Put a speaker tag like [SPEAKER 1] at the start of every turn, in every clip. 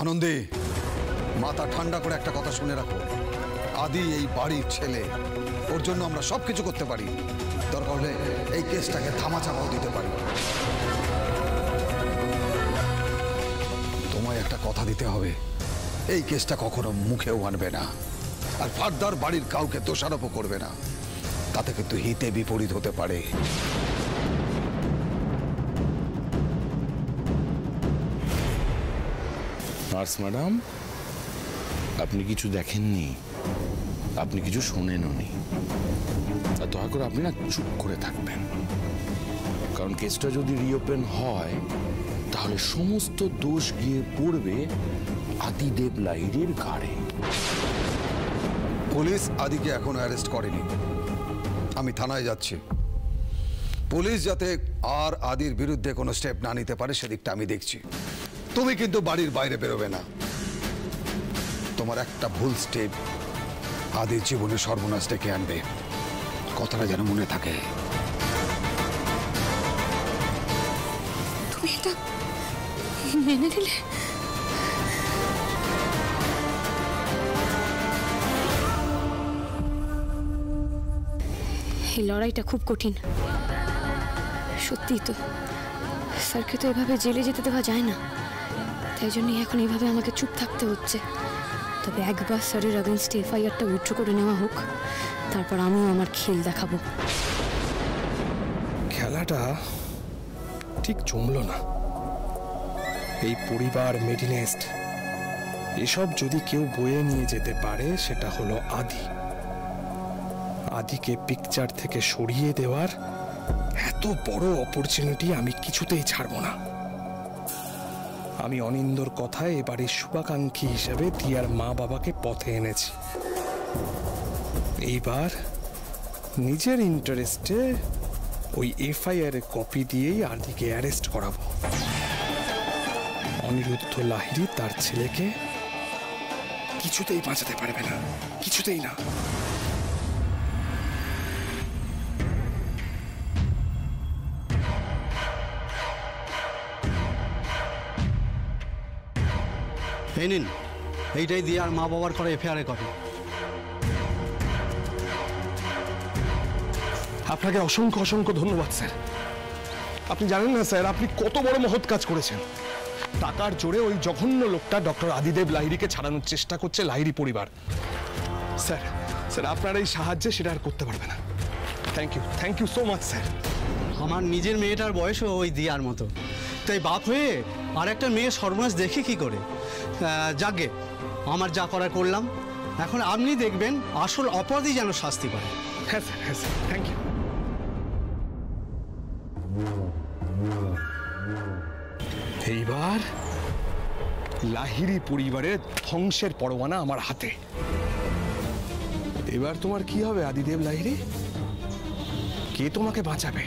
[SPEAKER 1] আনন্দে মাথা ঠান্ডা করে একটা কথা শুনে রাখো, আদি এই বাড়ির ছেলে, ওর জন্য আমরা সবকিছু করতে পারি। দরকার হলে এই কেসটাকে থামাচাপাও দিতে পারি। তোমায় একটা কথা দিতে হবে, এই কেসটা কখনো মুখেও আনবে না, আর ফার্দার বাড়ির কাউকে দোষারোপ করবে না, তাতে কিন্তু হিতে বিপরীত হতে পারে।
[SPEAKER 2] নার্স ম্যাডাম, আপনি কিছু দেখেননি, আপনি কিছু শোনেননি, আর দয়া করে আপনি না চুপ করে থাকবেন, কারণ কেসটা যদি রিওপেন হয় তাহলে সমস্ত দোষ গিয়ে পড়বে আদিদেব লাহিড়ীর ঘাড়ে।
[SPEAKER 1] পুলিশ আদিকে এখনো অ্যারেস্ট করেনি, আমি থানায় যাচ্ছি। পুলিশ যাতে আর আদির বিরুদ্ধে কোনো স্টেপ না নিতে পারে সেদিকটা আমি দেখছি। তুমি কিন্তু বাড়ির বাইরে বেরোবে না। তোমার একটা ভুল স্টেপ আদির জীবনে সর্বনাশ ডেকে আনবে, কথাটা যেন মনে থাকে।
[SPEAKER 3] তুমি এটা মেনে নিলে? এই লড়াইটা খুব কঠিন, সত্যিই তো। স্যারকে তো এভাবে জেলে যেতে দেওয়া যায় না, তাই জন্যই এখন এইভাবে আমাকে চুপ থাকতে হচ্ছে। তবে একবার স্যারের আগেনস্টে এফআইআরটা উইথড্র করে নেওয়া হোক, তারপর আমিও আমার খেল দেখাবো।
[SPEAKER 4] খেলাটা ঠিক জমল না। এই পরিবার, মেডিনেস্ট, এসব যদি কেউ বয়ে নিয়ে যেতে পারে সেটা হলো আদি। আদিকে পিকচার থেকে সরিয়ে দেওয়ার এত বড় অপরচুনিটি আমি কিছুতেই ছাড়ব না। আমি অনিন্দর কথায় এবারে শুভাকাঙ্ক্ষী হিসেবে দিয়ার মা বাবাকে পথে এনেছি। এইবার নিজের ইন্টারেস্টে ওই এফআইআর কপি দিয়েই আদিকে অ্যারেস্ট করাবো। অনিরুদ্ধ লাহিড়ী তার ছেলেকে কিছুতেই বাঁচাতে পারবে না, কিছুতেই না।
[SPEAKER 5] এই নিন, এইটাই দিয়ে আর মা বাবার করে এফআইআর কপি।
[SPEAKER 4] আপনাকে অসংখ্য অসংখ্য ধন্যবাদ স্যার। আপনি জানেন না স্যার, আপনি কত বড় মহৎ কাজ করেছেন। টাকার জোরে ওই জঘন্য লোকটা ডক্টর আদিদেব লাহিড়ীকে ছাড়ানোর চেষ্টা করছে লাহিড়ী পরিবার। স্যার স্যার আপনার এই সাহায্যে সেটা আর করতে পারবে না। Thank you so much sir.
[SPEAKER 5] আমার নিজের মেয়েটার বয়সও ওই দিয়ার মতো, তাই বাপ হয়ে আর একটা মেয়ে সর্বনাশ দেখে কি করে? যাকে আমার যা করার করলাম, এখন আপনি দেখবেন আসল অপরাধী যেন শাস্তি পায়।
[SPEAKER 4] হ্যাঁ স্যার, থ্যাংক ইউ। এইবার লাহিড়ী পরিবারের ধ্বংসের পরোয়ানা আমার হাতে। এবার তোমার কি হবে আদিদেব লাহিড়ী? কে তোমাকে বাঁচাবে?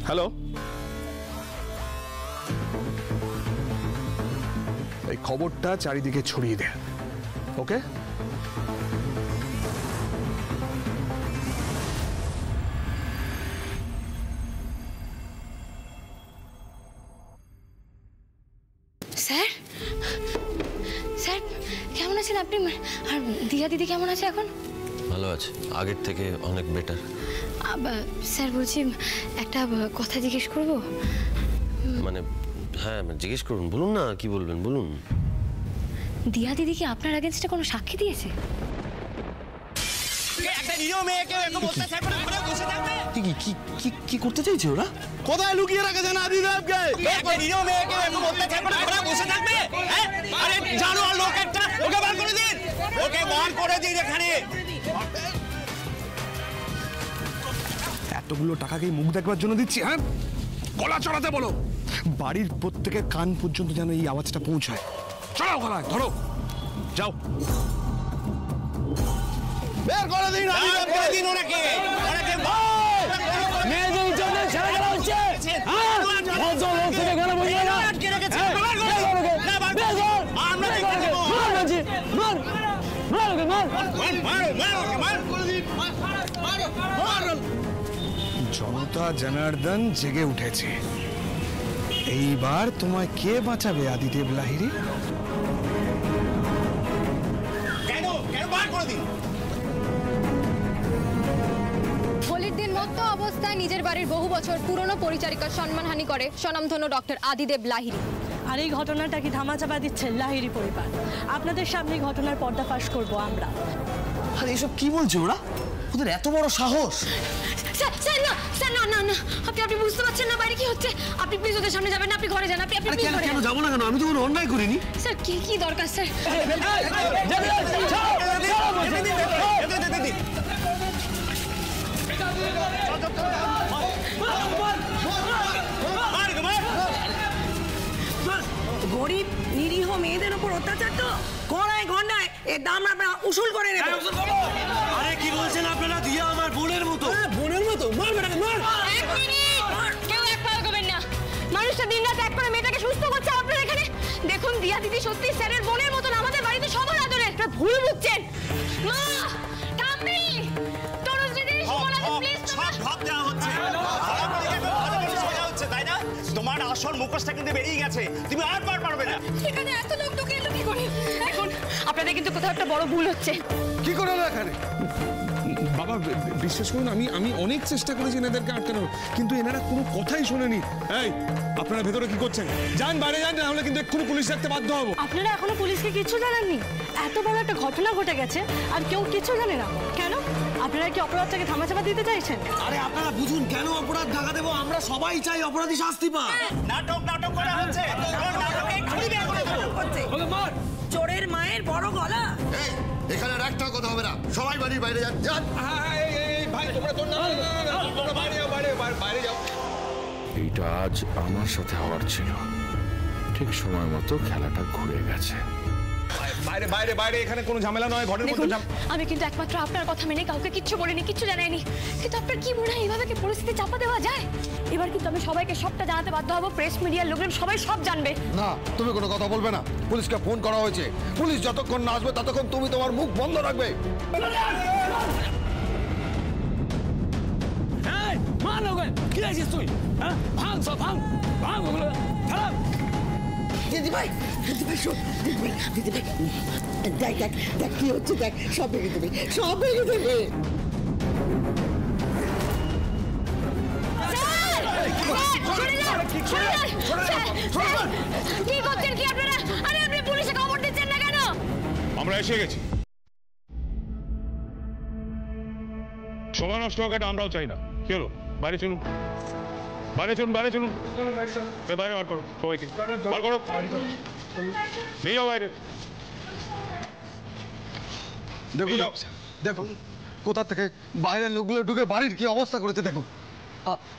[SPEAKER 4] হ্যালো, এই খবরটা চারিদিকে ছড়িয়ে দে, ওকে?
[SPEAKER 3] স্যার, স্যার কেমন আছেন আপনি? আর দিয়া দিদি কেমন আছে এখন?
[SPEAKER 6] ভালো আছে, আগের থেকে অনেক বেটার।
[SPEAKER 3] স্যার বলছি একটা কথা জিজ্ঞেস করব।
[SPEAKER 6] মানে হ্যাঁ জিজ্ঞেস করুন, বলুন না কি বলবেন, বলুন।
[SPEAKER 3] দিয়া দিদি কি আপনার আগেনস্টে কোনো সাক্ষী দিয়েছে?
[SPEAKER 6] কি করতে চাইছে ওরা?
[SPEAKER 4] কোথায় লুকিয়ে রেখেছেন আদিদেবকে? এতগুলো টাকাকে মুখ দেখবার জন্য দিচ্ছি? হ্যাঁ, গলা চড়াতে বলো। বাড়ির প্রত্যেকের কান পর্যন্ত যেন এই আওয়াজটা পৌঁছায়। চড়াও গলায়, ধরো, যাও। বের করে দিন, বের করে দিন ওনাকে। মেয়েদের জন্য ছেড়ে গেল হচ্ছে। হ্যাঁ, কত লোক থেকে গেল বুঝিয়ে না। আটকে রেখেছে। আমরা দেখে নেব। মার বাজি, মার, মার ওকে, মার, মার, মার ওকে, মার করে দিন, মার, মার। জনতা দেবতা জনার্দন জেগে উঠেছে। এইবার তোমায় কে বাঁচাবে আদিদেব লাহিড়ী?
[SPEAKER 7] হোলির দিন মত্ত অবস্থায় নিজের বাড়ির বহু বছর পুরনো পরিচারিকার সম্মানহানি করে স্বনামধন্য ডক্টর আদিদেব লাহিড়ী।
[SPEAKER 8] আর এই ঘটনাটা কি ধামাচাপা দিচ্ছে লাহিড়ী পরিবার? আপনাদের সামনে ঘটনার পর্দাফাশ করব আমরা।
[SPEAKER 9] আরে এসব কি বলছো ওরা? ওদের এত বড় সাহস!
[SPEAKER 3] স্যার না স্যার, না না না, আপনি বুঝতে পারছেন না বাইরে কি হচ্ছে। আপনি প্লিজ ওদের সামনে যাবেন না, আপনি ঘরে যান। আপনি
[SPEAKER 9] কেন যাবো না কেন? আমি তো কোনো অন্যায় করিনি।
[SPEAKER 3] স্যার কি দরকার স্যার?
[SPEAKER 8] গরিব নিরীহ মেয়েদের উপর অত্যাচার তো গড়ায় গন্ডায় এর দাম আমরা উসুল করে নেব।
[SPEAKER 9] আরে কি বলছেন আপনারা? দিয়া আমার বোনের মতো। বোনের মতো? মার বেটা মার!
[SPEAKER 3] এক মিনিট, কেউ এক পা এগোবেন না। মানুষটা দিনরাত এক করে মেয়েটাকে সুস্থ করছে, আপনারা এখানে দেখুন। দিয়া দিদি সত্যি স্যারের বোনের মতন, আমাদের বাড়িতে সবার আদরে। একটা ভুল বুঝছেন। মা, কামনি, তনুজ দিদি, সুমনা দিদি, প্লিজ
[SPEAKER 10] সব ভাব দেওয়া হচ্ছে। তাই না? তোমার আসল মুখোশটা কিন্তু বেরিয়ে গেছে, তুমি আর পারবে না।
[SPEAKER 3] এখানে এত লোক ঢুকে এলো কি করে? এখন আপনাদের কিন্তু কোথাও একটা বড় ভুল হচ্ছে।
[SPEAKER 1] কি করে হলো এখানে?
[SPEAKER 4] বাবা বিশ্বাস করুন, আমি অনেক চেষ্টা করেছি এনাদেরকে আটকানোর, কিন্তু এনারা কোনো কথাই শোনেনি। এই আপনারা ভেতরে কি করছেন? যান বাইরে যান, নাহলে কিন্তু এক্ষুনি পুলিশ ডাকতে বাধ্য হবো।
[SPEAKER 8] আপনারা এখনো পুলিশকে কিছু জানাননি? এত বড় একটা ঘটনা ঘটে গেছে আর কেউ কিছু জানে না কেন? আপনারা কি অপরাধটাকে থামাচাপা দিতে চাইছেন?
[SPEAKER 9] আরে আপনারা বুঝুন, কেন অপরাধ ঢাকা দেবো? আমরা সবাই চাই অপরাধী শাস্তি পাক।
[SPEAKER 10] নাটক করা হচ্ছে। নাটকে খুলি বের করে দেবো।
[SPEAKER 8] চোরের মায়ের বড় গলা।
[SPEAKER 1] এখানে আর একটা কথা হবে না, সবাই বাড়ির বাইরে যান। যান
[SPEAKER 4] ভাই তোমরা তো না, বাইরে যাও।
[SPEAKER 2] এইটা আজ আমার সাথে হওয়ার ছিল, ঠিক সময় মতো খেলাটা ঘুরে গেছে।
[SPEAKER 4] বাইরে এখানে কোনো ঝামেলা নয়, ঘরের মধ্যে
[SPEAKER 3] আমি কিন্তু একমাত্র আপনার কথা মেনে কাউকে কিচ্ছু বলিনি, কিচ্ছু জানাইনি। কিন্তু আপনার কি মনে হয় এইভাবে কি পরিস্থিতি চাপা দেওয়া যায়? এবার কিন্তু আমি সবাইকে সবটা জানাতে বাধ্য হবো। প্রেস মিডিয়ার লোকজন সবাই সব জানবে।
[SPEAKER 1] না, তুমি কোনো কথা বলবে না। পুলিশকে ফোন করা হয়েছে, পুলিশ যতক্ষণ না আসবে ততক্ষণ তুমি তোমার মুখ বন্ধ রাখবে।
[SPEAKER 9] দিদিভাই শোন, দিদিভাই দেখ কি হচ্ছে, দেখ সব ভেঙে দেবে, সব ভেঙে দেবে।
[SPEAKER 3] কি করছেন কি আপনারা? আরে আপনি পুলিশে খবর দিচ্ছেন না কেন?
[SPEAKER 11] আমরা এসে গেছি। সময় নষ্ট হোক এটা আমরাও চাই না। কি হলো? বাইরে চলুন, বাইরে বার করো সবাইকে, বার করো, নিয়ে যাও বাইরে।
[SPEAKER 1] দেখুন দেখুন কোথা থেকে বাইরের লোকগুলো ঢুকে বাড়ির কি অবস্থা করেছে দেখুন।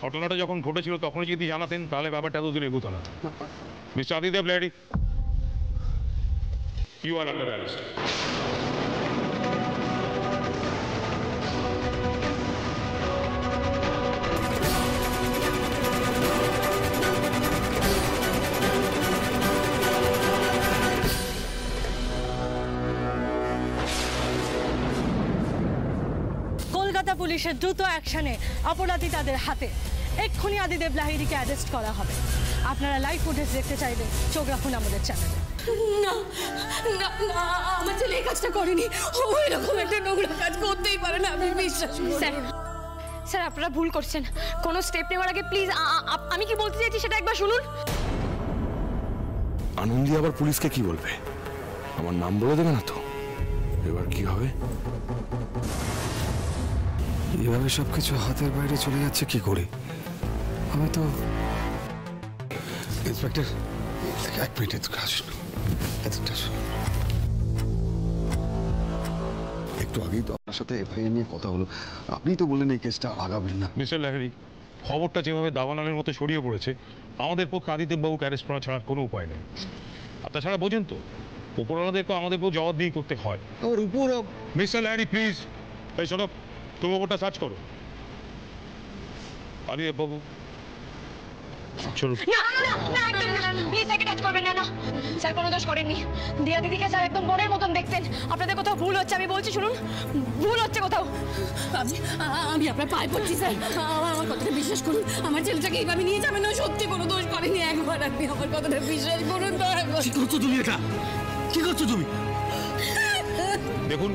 [SPEAKER 11] ঘটনাটা যখন ঘটেছিল তখনই যদি জানাতেন তাহলে ব্যাপারটা এতদিন এগোতো না। Mister Adidev Lahiri, you are under arrest.
[SPEAKER 8] Kolkata পুলিশের দ্রুত অ্যাকশনে অপরাধী তাদের হাতে। এক্ষুনি আদিদেব লাহিড়ীকে অ্যারেস্ট করা হবে। আপনারা লাইভ ফুটেজ দেখতে চাইলে চোখ রাখুন আমাদের চ্যানেলে।
[SPEAKER 3] না না না, আমার ছেলে এই কাজটা করেনি। ওই রকম একটা নোংরা কাজ করতেই পারে না, আমি বিশ্বাস করি। স্যার আপনারা ভুল করছেন। কোনো স্টেপ নেওয়ার আগে প্লিজ আমি কি বলতে চাইছি সেটা একবার শুনুন।
[SPEAKER 2] আনন্দী আবার পুলিশকে কি বলবে? আমার নাম বলে দেবে না তো? এবার কি হবে?
[SPEAKER 1] এভাবে সবকিছু হাতের বাইরে চলে যাচ্ছে কি করে? আমি তো ইন্সপেক্টর এক মিনিট একটু আগেই তো আপনার সাথে এফআইআর নিয়ে কথা হলো, আপনি তো বললেন এই কেসটা আগাবেন না।
[SPEAKER 11] মিস্টার লাহিড়ী, খবরটা যেভাবে দাবানলের মতো ছড়িয়ে পড়েছে, আমাদের পক্ষে আদিদেব বাবুকে অ্যারেস্ট করা ছাড়া কোনো উপায় নেই। আর তাছাড়া বোঝেন তো, উপরওয়ালাদেরকেও আমাদেরকেও জবাবদিহি করতে হয়।
[SPEAKER 1] ওর উপর
[SPEAKER 11] মিস্টার লাহিড়ী প্লিজ, এই শোনো, তুমি ওপরটা সার্চ করো। আদিদেব বাবু, চলুন।
[SPEAKER 3] না একদম না, প্লিজ একে টাচ করবেন না। স্যার কোনো দোষ করেননি। দিয়া দিদিকে স্যার একদম বোনের মতন দেখতেন। আপনাদের কোথাও ভুল হচ্ছে, আমি বলছি শুনুন, ভুল হচ্ছে কোথাও।
[SPEAKER 12] আমি আপনার পায়ে পড়ছি স্যার, আমার কথাটা বিশ্বাস করুন। আমার ছেলেটাকে এইভাবে নিয়ে যাবেন না, সত্যি কোনো দোষ করেনি। একবার আপনি আমার কথাটা বিশ্বাস করুন।
[SPEAKER 13] কি করছো তুমি এটা? কি করছো তুমি?
[SPEAKER 11] দেখুন,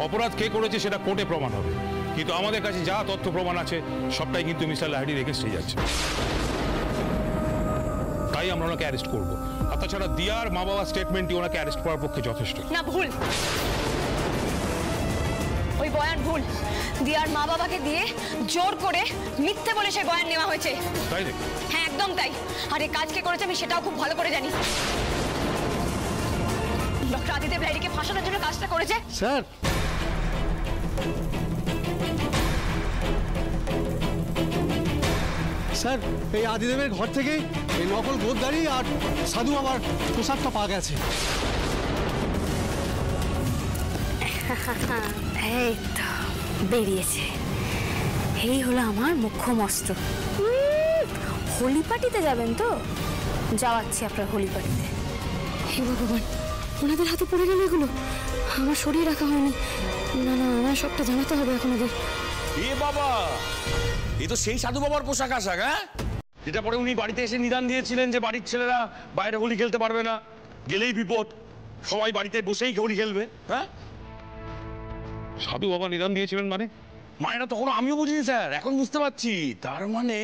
[SPEAKER 11] অপরাধ কে করেছে সেটা কোর্টে প্রমাণ হবে, কিন্তু আমাদের কাছে যা তথ্য প্রমাণ আছে সবটাই কিন্তু মিস্টার লাহিড়ির এগেইনস্টে যাচ্ছে। তাই আমরা ওনাকে অ্যারেস্ট করবো। আর তাছাড়া দিয়ার মা বাবার স্টেটমেন্টই ওনাকে অ্যারেস্ট করার পক্ষে যথেষ্ট।
[SPEAKER 3] না, ভুল, ওই বয়ান ভুল। দিয়ার মা বাবাকে দিয়ে জোর করে মিথ্যে বলে সেই বয়ান নেওয়া হয়েছে।
[SPEAKER 11] তাই নাকি?
[SPEAKER 3] হ্যাঁ, একদম তাই। আর এই কাজ কে করেছে আমি সেটাও খুব ভালো করে জানি। ডক্টর আদিদেব লাহিড়িকে ফাঁসানোর জন্য কাজটা করেছে।
[SPEAKER 5] স্যার, স্যার এই আদিদেবের ঘর থেকে এই নকল গোদদারি আর সাধু বাবার পোশাকটা পাওয়া গেছে।
[SPEAKER 3] এই তো বেরিয়েছে। এই হলো আমার মুখ্য অস্ত্র। হোলি পার্টিতে যাবেন তো? যাওয়াচ্ছি আপনার হোলি পার্টিতে। হে ভগবান, ওনাদের হাতে পড়ে গেল এগুলো, আমার সরিয়ে রাখা হয়নি। না না, আমার সবটা জানাতে হবে এখন ওদের।
[SPEAKER 2] এ বাবা, এ তো সেই সাধু বাবার পোশাক আশাক, হ্যাঁ, যেটা পরে উনি বাড়িতে এসে নিদান দিয়েছিলেন যে বাড়ির ছেলেরা বাইরে হোলি খেলতে পারবে না, গেলেই বিপদ, সবাই বাড়িতে বসেই হোলি খেলবে। হ্যাঁ,
[SPEAKER 11] সাধু বাবা নিদান দিয়েছিলেন মানে?
[SPEAKER 2] মায়েরা তখন আমিও বুঝিনি স্যার, এখন বুঝতে পারছি। তার মানে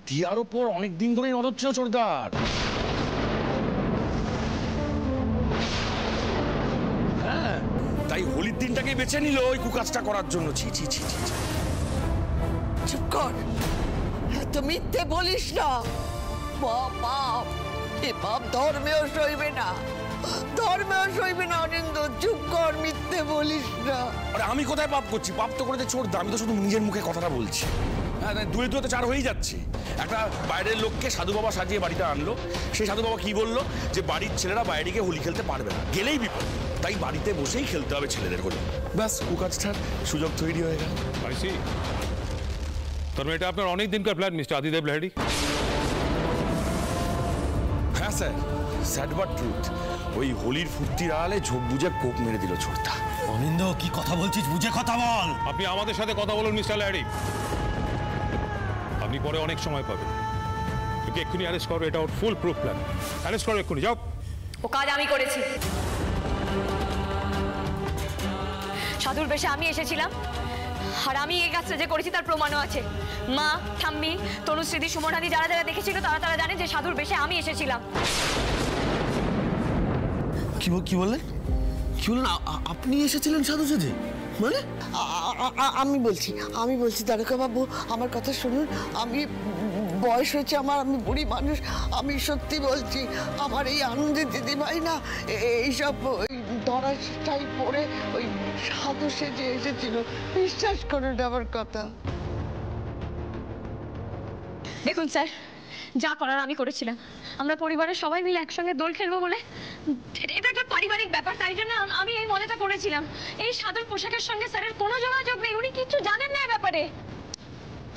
[SPEAKER 2] দিয়ার ওপর অনেকদিন ধরেই নজর ছিল চোরদার। হ্যাঁ, তাই হোলির দিনটাকে বেছে নিল ওই কুকাজটা করার জন্য। ছি ছি ছি ছি।
[SPEAKER 9] চুপ কর, এত মিথ্যে বলিস না। পাপ, এ পাপ ধর্মেও সইবে না, ধর্মেও সইবে না। অনিন্দ, চুপ কর, মিথ্যে বলিস না।
[SPEAKER 2] আরে আমি কোথায় পাপ করছি? পাপ তো করেছে চোরদা, আমি তো শুধু নিজের মুখে কথাটা বলছি। হ্যাঁ, দুয়ে দুয়ে তো চার হয়েই যাচ্ছে। একটা বাইরের লোককে সাধু বাবা সাজিয়ে বাড়িতে আনলো, সেই সাধু বাবা কি বললো যে বাড়ির ছেলেরা বাইরে গিয়ে হোলি খেলতে পারবে না, গেলেই বিপদ, তাই বাড়িতে বসেই খেলতে হবে ছেলেদের হোলি। ব্যাস, কুকাজটার সুযোগ তৈরি হয়ে গেল।
[SPEAKER 11] তার মানে এটা আপনার অনেক দিনকার প্ল্যান মিস্টার আদিদেব লাহিড়ি?
[SPEAKER 2] হ্যাঁ স্যার, স্যাড বাট ট্রুথ। ওই হোলির ফুর্তির আড়ালে ঝোপ বুঝে কোপ মেরে দিল ছোটদা।
[SPEAKER 13] অনিন্দ, কি কথা বলছিস? বুঝে কথা বল।
[SPEAKER 11] আপনি আমাদের সাথে কথা বলুন মিস্টার লাহিড়ি, আপনি পরে অনেক সময় পাবেন। কিন্তু এক্ষুনি অ্যারেস্ট করো, এটা ওর ফুল প্রুফ প্ল্যান। অ্যারেস্ট করো এক্ষুনি, যাও।
[SPEAKER 3] ও কাজ আমি করেছি। সাধুর বেশে আমি এসেছিলাম, আর আমি এই কাজটা যে করেছি তার প্রমাণও আছে। মা, ঠাম্মি, তনুশ্রীদি, সুমনাদি যারা যারা দেখেছিল তারা জানে যে সাধুর বেশে আমি এসেছিলাম।
[SPEAKER 13] কি বললেন? কি বললেন? আপনি এসেছিলেন সাধু সেজে? মানে
[SPEAKER 9] আমি বলছি দ্বারকা বাবু, আমার কথা শুনুন। আমি বয়স হয়েছে আমার, আমি বুড়ি মানুষ, আমি সত্যি বলছি। আমার এই আনন্দের দিদিভাই না এইসব ওই দরাজটাই পরে ওই সাধু সেজে এসেছিল। বিশ্বাস করুন আমার কথা।
[SPEAKER 3] দেখুন স্যার, যা করার আমি করেছিলাম। আমরা পরিবারের সবাই মিলে একসঙ্গে দোল খেলবো বলে, এটা একটা পারিবারিক ব্যাপার, তাই জন্য আমি এই মজাটা করেছিলাম। এই সাধুর পোশাকের সঙ্গে স্যারের কোনো যোগাযোগ নেই, উনি কিছু জানেন না ব্যাপারে।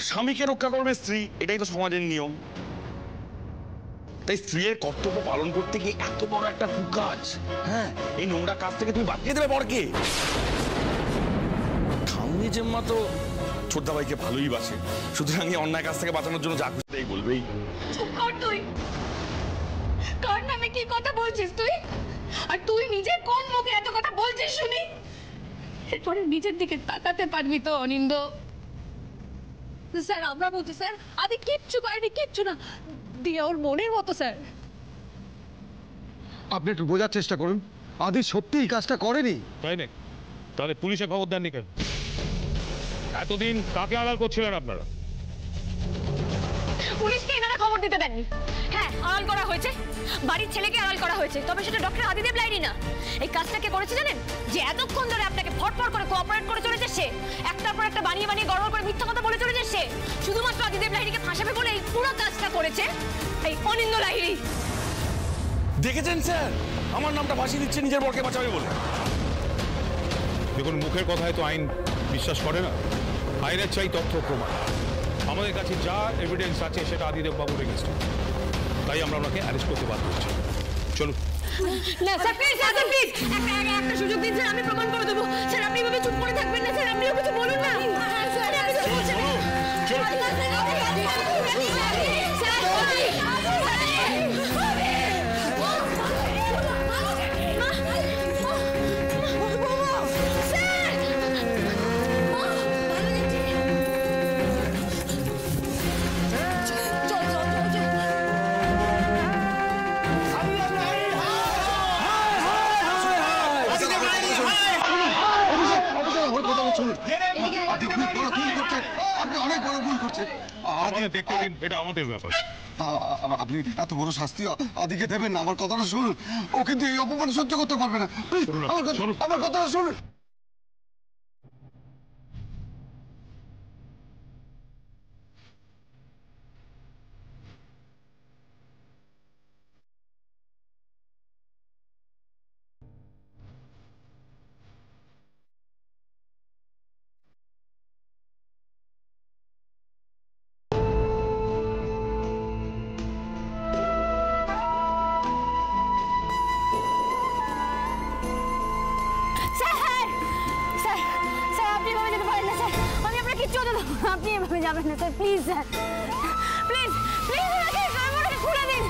[SPEAKER 2] স্বামীকে রক্ষা করবে স্ত্রী, এটাই তো সমাজের নিয়ম। তাই স্ত্রীর কর্তব্য পালন করতে গিয়ে এত বড় একটা কুকাজ, হ্যাঁ, এই নোংরা কাজ থেকে তুমি বাঁচিয়ে দেবে বরকে? ঠাম্মি জেম্মা তো ছোটদা ভাইকে ভালোই বাসে, সুতরাং এই অন্যায় কাজ থেকে বাঁচানোর জন্য যা খুশি তাই বলবেই।
[SPEAKER 12] চুপ কর তুই। কার নামে কি কথা বলছিস তুই? আর তুই নিজে কোন মুখে এত কথা বলছিস শুনি? এরপরে নিজের দিকে তাকাতে পারবি তো অনিন্দ? স্যার, আমরা বলছি স্যার, আদি কিচ্ছু করেনি, কিচ্ছু না। দিয়া ওর মনের মতো স্যার।
[SPEAKER 5] আপনি একটু বোঝার চেষ্টা করুন, আদি সত্যি এই কাজটা করেনি।
[SPEAKER 11] তাই না? তাহলে পুলিশে খবর দেননি কেন? এতদিন কাকে আড়াল করছিলেন আপনারা?
[SPEAKER 3] পুলিশকে এনারা খবর দিতে দেননি। হ্যাঁ, আড়াল করা হয়েছে, বাড়ির ছেলেকে আড়াল করা হয়েছে, তবে সেটা ডক্টর আদিদেব লাহিড়ি না। এই কাজটা কে করেছে জানেন? যে এতক্ষণ ধরে আপনাকে ফটফট করে কোঅপারেট করে চলেছে সে, একটার পর একটা বানিয়ে গড়বড় করে মিথ্যা কথা বলে চলেছে সে, শুধুমাত্র আদিদেব লাহিড়িকে ফাঁসাবে বলে এই পুরো কাজটা করেছে এই অনিন্দ লাহিড়ি।
[SPEAKER 2] দেখেছেন স্যার, আমার নামটা ভাসিয়ে দিচ্ছে নিজের বরকে বাঁচাবে বলে।
[SPEAKER 11] দেখুন, মুখের কথায় তো আইন বিশ্বাস করে না, আইনের চাই তথ্য প্রমাণ। আমাদের কাছে যা এভিডেন্স আছে সেটা আদিদেব বাবুর এগেইনস্টে, তাই আমরা ওনাকে অ্যারেস্ট করতে বাধ্য হচ্ছি। চলুন।
[SPEAKER 3] না স্যার প্লিজ, স্যার প্লিজ একটা সুযোগ দিন স্যার, আমি প্রমাণ করে দেবো। স্যার আপনি এভাবে চুপ করে থাকবেন না স্যার, আপনিও কিছু বলুন না।
[SPEAKER 1] আপনি এত বড় শাস্তি আদিকে দেবেন না, আমার কথাটা শুনুন। ও কিন্তু এই অপমান সহ্য করতে পারবে না। আমার কথাটা শুনুন।
[SPEAKER 3] আপনি এভাবে যাবেন না sir, please sir, please please ওনাকে খুলে দিন।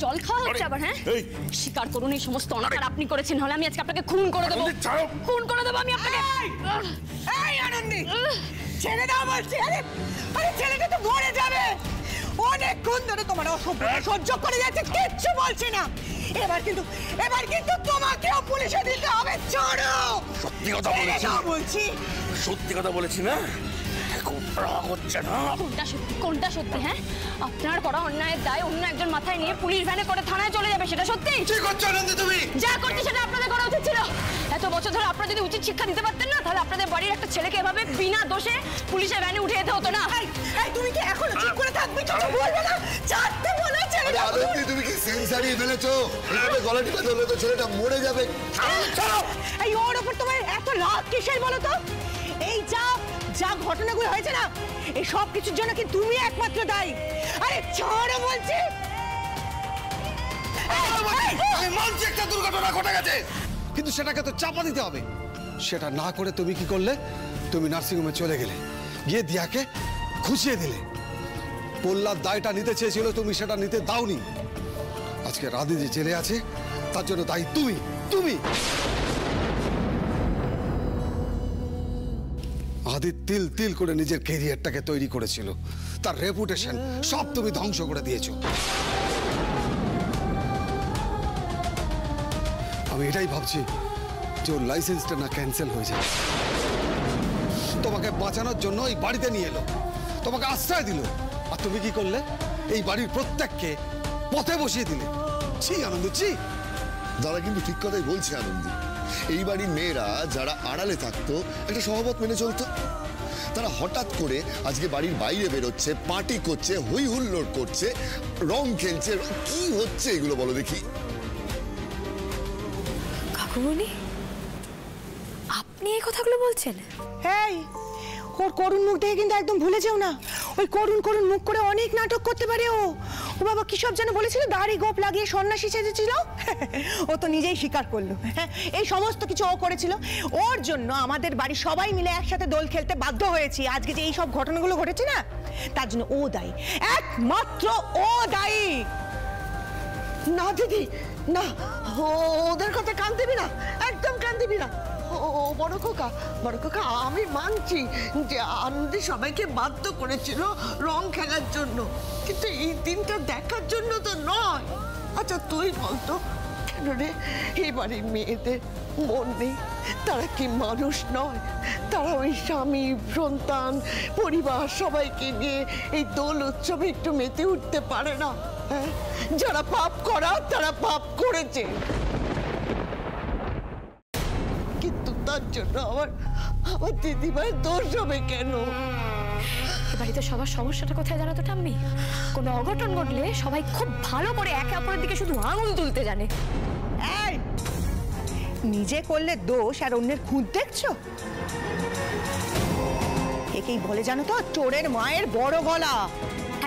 [SPEAKER 3] জল খাওয়া হচ্ছে আবার? হ্যাঁ, স্বীকার করুন এই সমস্ত অনাচার আপনি করেছেন, হলে আমি আজকে আপনাকে খুন করে দেবো। খুন করে দেবো আমি আপনাকে।
[SPEAKER 9] এই আনন্দি, ছেড়ে দাও বলছি। আরে ছেলেটা তো মরে যাবে। অনেকক্ষণ ধরে তোমার অসভ্য সহ্য করে যাচ্ছে, কিচ্ছু বলছি না। এবার কিন্তু তোমাকেও পুলিশে দিতে হবে। চড়ো।
[SPEAKER 2] সত্যি কথা বলছি, সত্যি কথা বলেছি না?
[SPEAKER 3] কোনটা সত্যি? হ্যাঁ, আপনার করা অন্যায়ের দায় অন্য একজন মাথায় নিয়ে পুলিশ ভ্যানে করে থানায় চলে যাবে, সেটা সত্যি?
[SPEAKER 1] কি করছো আনন্দি তুমি?
[SPEAKER 3] যা করছি সেটা আপনাদের করা উচিত ছিল। এত বছর ধরে আপনারা যদি উচিত শিক্ষা দিতে পারতেন না, তাহলে আপনাদের বাড়ির একটা ছেলেকে এভাবে বিনা দোষে পুলিশের ভ্যানে উঠে যেতে হতো না।
[SPEAKER 9] তুমি কি এখনো চুপ করে থাকবে? কিছু বলবে না? চারটে বলো ছেলে।
[SPEAKER 1] আনন্দি তুমি কি সেন্স হারিয়ে ফেলেছো? এভাবে গলা টিপে ধরলে তো ছেলেটা মরে যাবে।
[SPEAKER 9] এই ওর উপর তোমার এত রাগ কিসের বলো তো? এই যা ঘটনাগুলো হয়েছে না, এই সব কিছুর জন্য কি তুমি একমাত্র দায়ী? আরে ছাড়ো বলছি।
[SPEAKER 1] আমি মানছি একটা দুর্ঘটনা ঘটে গেছে, কিন্তু সেটাকে তো চাপা দিতে হবে। সেটা না করে তুমি কি করলে? তুমি নার্সিংহোমে চলে গেলে, গিয়ে দিয়াকে খুশিয়ে দিলে। পোল্লার দায়টা নিতে চেয়েছিল, তুমি সেটা নিতে দাওনি। আজকে রাধি যে জেলে আছে তার জন্য দায়ী তুমি। আদি তিল তিল করে নিজের ক্যারিয়ারটাকে তৈরি করেছিল, তার রেপুটেশন সব তুমি ধ্বংস করে দিয়েছো। আমি এটাই ভাবছি যে ওর লাইসেন্সটা না ক্যান্সেল হয়ে যায়। তোমাকে বাঁচানোর জন্য এই বাড়িতে নিয়ে এলো, তোমাকে আশ্রয় দিল, আর তুমি কি করলে? এই বাড়ির প্রত্যেককে পথে বসিয়ে দিলে। ছি আনন্দ, ছি।
[SPEAKER 14] দাদা কিন্তু ঠিক কথাই বলছে আনন্দ। এই বাড়ির মেয়েরা যারা আড়ালে থাকতো, একটা স্বভাবত মেনে চলতো, তারা হঠাৎ করে আজকে বাড়ির বাইরে বেরোচ্ছে, পার্টি করছে, হই হুল্লোড় করছে, রং খেলছে। কি হচ্ছে এগুলো বলো দেখি?
[SPEAKER 3] কাকুমণি, আপনি এই কথাগুলো বলছেন?
[SPEAKER 9] এই ওর করুণ মুখ দেখে কিন্তু একদম ভুলে যেও না। ওই করুণ মুখ করে অনেক নাটক করতে পারে ও। ও বাবা কি সব যেন বলেছিল, দাড়ি গোপ লাগিয়ে সন্ন্যাসী সেজেছিল। ও তো নিজেই স্বীকার করলো, এই সমস্ত কিছু ও করেছিল। ওর জন্য আমাদের বাড়ি সবাই মিলে একসাথে দোল খেলতে বাধ্য হয়েছি। আজকে যে এই সব ঘটনাগুলো ঘটেছে না, তার জন্য ও দায়ী, একমাত্র ও দায়ী। না দিদি, না, ওদের কথা কান দিবি না, একদম কান দিবি না। ও বড় খোকা আমি মানছি যে আনন্দে সবাইকে বাধ্য করেছিল রং খেলার জন্য, কিন্তু এই দিনটা দেখার জন্য তো নয়। আচ্ছা তুই বলতো কেন রে এই বাড়ির মেয়েদের মন নেই? তারা কি মানুষ নয়? তারা ওই স্বামী সন্তান পরিবার সবাইকে নিয়ে এই দোল উৎসবে একটু মেতে উঠতে পারে না? হ্যাঁ, যারা পাপ করা তারা পাপ করেছে, কিন্তু তার জন্য আমার দিদিভাইয়ের দোষ হবে কেন?
[SPEAKER 3] বাড়িতে সবার সমস্যাটা কোথায় জানো তো ঠাম্মি? কোনো অঘটন ঘটলে সবাই খুব ভালো করে একে অপরের দিকে শুধু আঙুল তুলতে জানে।
[SPEAKER 15] এই নিজে করলে দোষ আর অন্যের খুঁত দেখছো? একেই বলে জানো তো চোরের মায়ের বড় গলা।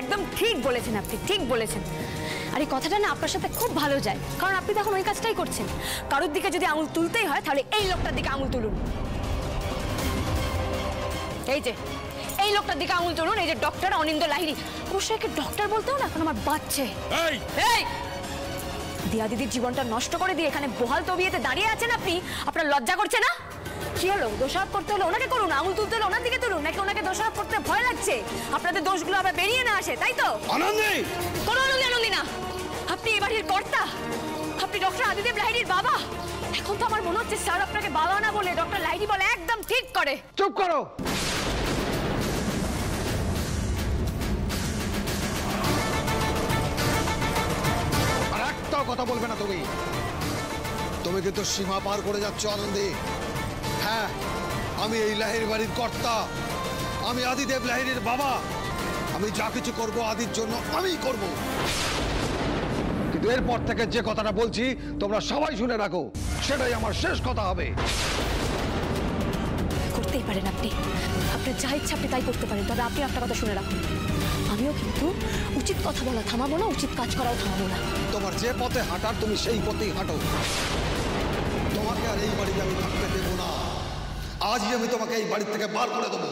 [SPEAKER 3] একদম ঠিক বলেছেন আপনি, ঠিক বলেছেন। আর এই কথাটা না আপনার সাথে খুব ভালো যায়, কারণ আপনি তখন ওই কাজটাই করছেন। কারোর দিকে যদি আঙুল তুলতেই হয় তাহলে এই লোকটার দিকে আঙুল তুলুন। এই যে এই লোকটার দিকে আঙুল তুলুন, এই যে ডক্টর অনিন্দ্য লাহিড়ী। অবশ্যই একে ডক্টর বলতেও না, এখন আমার বাচ্চে। এই দিয়া দিদির জীবনটা নষ্ট করে দিয়ে এখানে বহাল তবিয়েতে দাঁড়িয়ে আছেন আপনি, আপনার লজ্জা করছে না? কি হলো, দোষারোপ করতে হলো ওনাকে করুন, আঙুল তুলতে হলো ওনার দিকে তুলুন, নাকি ওনাকে দোষারোপ করতে ভয় লাগছে? আপনাদের দোষগুলো আবার বেরিয়ে না আসে, তাই তো?
[SPEAKER 1] আনন্দী!
[SPEAKER 3] কোনো আনন্দী না, আপনি এই বাড়ির কর্তা, আপনি ডক্টর আদিদেব লাহিড়ীর বাবা। এখন তো আমার মনে হচ্ছে স্যার আপনাকে বাবা না বলে ডক্টর লাহিড়ী বলে একদম ঠিক করে।
[SPEAKER 1] চুপ করো। আর একটাও কথা বলবে না তুমি। তুমি কিন্তু সীমা পার করে যাচ্ছ আনন্দী। হ্যাঁ, আমি এই লাহিড়ী বাড়ির কর্তা, আমি আদিদেব লাহিড়ীর বাবা। আমি যা কিছু করব আদির জন্য আমিই করব, কিন্তু এরপর থেকে যে কথাটা বলছি তোমরা সবাই শুনে রাখো, সেটাই আমার শেষ কথা হবে।
[SPEAKER 3] করতেই পারেন আপনি, আপনার যা ইচ্ছা আপনি তাই করতে পারেন, তবে আপনি একটা কথা শুনে রাখুন, আমিও কিন্তু উচিত কথা বলা থামাবো না, উচিত কাজ করাও থামাবো না।
[SPEAKER 1] তোমার যে পথে হাঁটার তুমি সেই পথেই হাঁটো। তোমাকে আর এই বাড়িতে আমি থাকতে দেবো না। আজই আমি তোমাকে এই বাড়ি থেকে বার করে দেবো।